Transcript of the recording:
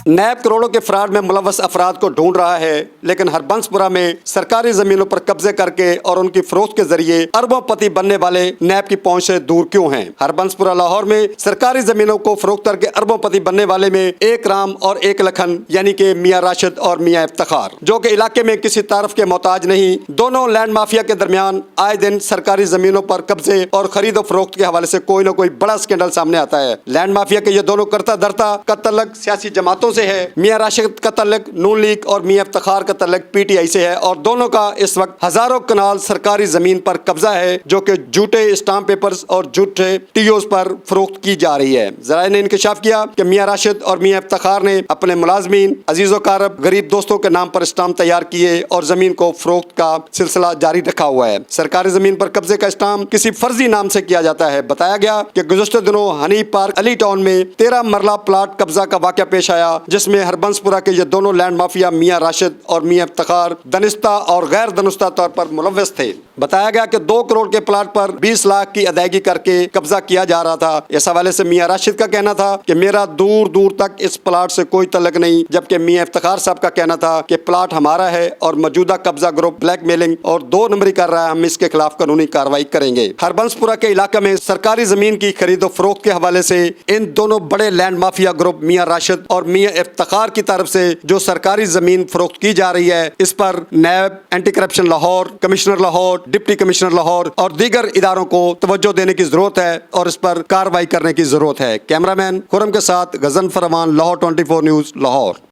नैब करोड़ों के फ्रॉड में मुलव्वस अफराद को ढूंढ रहा है, लेकिन हरबंसपुरा में सरकारी जमीनों पर कब्जे करके और उनकी फरोख्त के जरिए अरबोंपति बनने वाले नैब की पहुंच से दूर क्यों हैं? हरबंसपुरा लाहौर में सरकारी जमीनों को फरोख्त करके अरबोंपति बनने वाले में एक राम और एक लखन यानी कि मियां राशिद और मियां इफ्तिखार, जो कि इलाके में किसी तारफ के मोहताज नहीं। दोनों लैंड माफिया के दरमियान आए दिन सरकारी जमीनों पर कब्जे और खरीदो फरोख्त के हवाले से कोई न कोई बड़ा स्कैंडल सामने आता है। लैंड माफिया के ये दोनों करता धरता का तल्लुक सियासी जमातों से है। मियां राशिद का तल्लुक नून लीग और मियां इफ्तिखार का तल्लुक पीटीआई से है और दोनों का इस वक्त हजारों कनाल सरकारी जमीन पर कब्जा है, जो कि झूठे स्टाम्प पेपर्स और झूठे टीओस पर फरोख्त की जा रही है। जराए ने इंकशाफ किया कि मियां राशिद और मियां इफ्तिखार ने अपने मुलाजमीन, अजीजो कारब, गरीब दोस्तों के नाम पर स्टाम्प तैयार किए और जमीन को फरोख्त का सिलसिला जारी रखा हुआ है। सरकारी जमीन पर कब्जे का स्टाम्प किसी फर्जी नाम से किया जाता है। बताया गया कि गुज़श्ते दिनों हनीफ पार्क अली टाउन में 13 मरला प्लाट कब्जा का वाक़या पेश आया, जिसमें हरबंसपुरा के ये दोनों लैंड माफिया मियां राशिद और मियां इफ्तिखार दनिस्ता और गैर दनिस्ता तौर पर मुलव्वस थे। बताया गया कि 2 करोड़ के प्लाट पर 20 लाख की अदायगी करके कब्जा किया जा रहा था। इस हवाले से मियां राशिद का कहना था कि मेरा दूर दूर तक इस प्लाट से कोई तल्लुक नहीं, जबकि मियां इफ्तिखार साहब का कहना था कि प्लाट हमारा है और मौजूदा कब्जा ग्रुप ब्लैकमेलिंग और 2 नंबरी कर रहा है, हम इसके खिलाफ कानूनी कार्रवाई करेंगे। हरबंसपुरा के इलाके में सरकारी जमीन की खरीदो फरोख्त के हवाले से इन दोनों बड़े लैंड माफिया ग्रुप मियां राशिद और मियां इफ्तिखार की तरफ से जो सरकारी जमीन फरोख्त की जा रही है, इस पर NAB, anti corruption Lahore, commissioner Lahore, deputy commissioner Lahore और दीगर इदारों को तवज्जो देने की जरूरत है और इस पर कार्रवाई करने की जरूरत है। कैमरामैन खुरम के साथ गजन फरमान, लाहौर 24 न्यूज, लाहौर।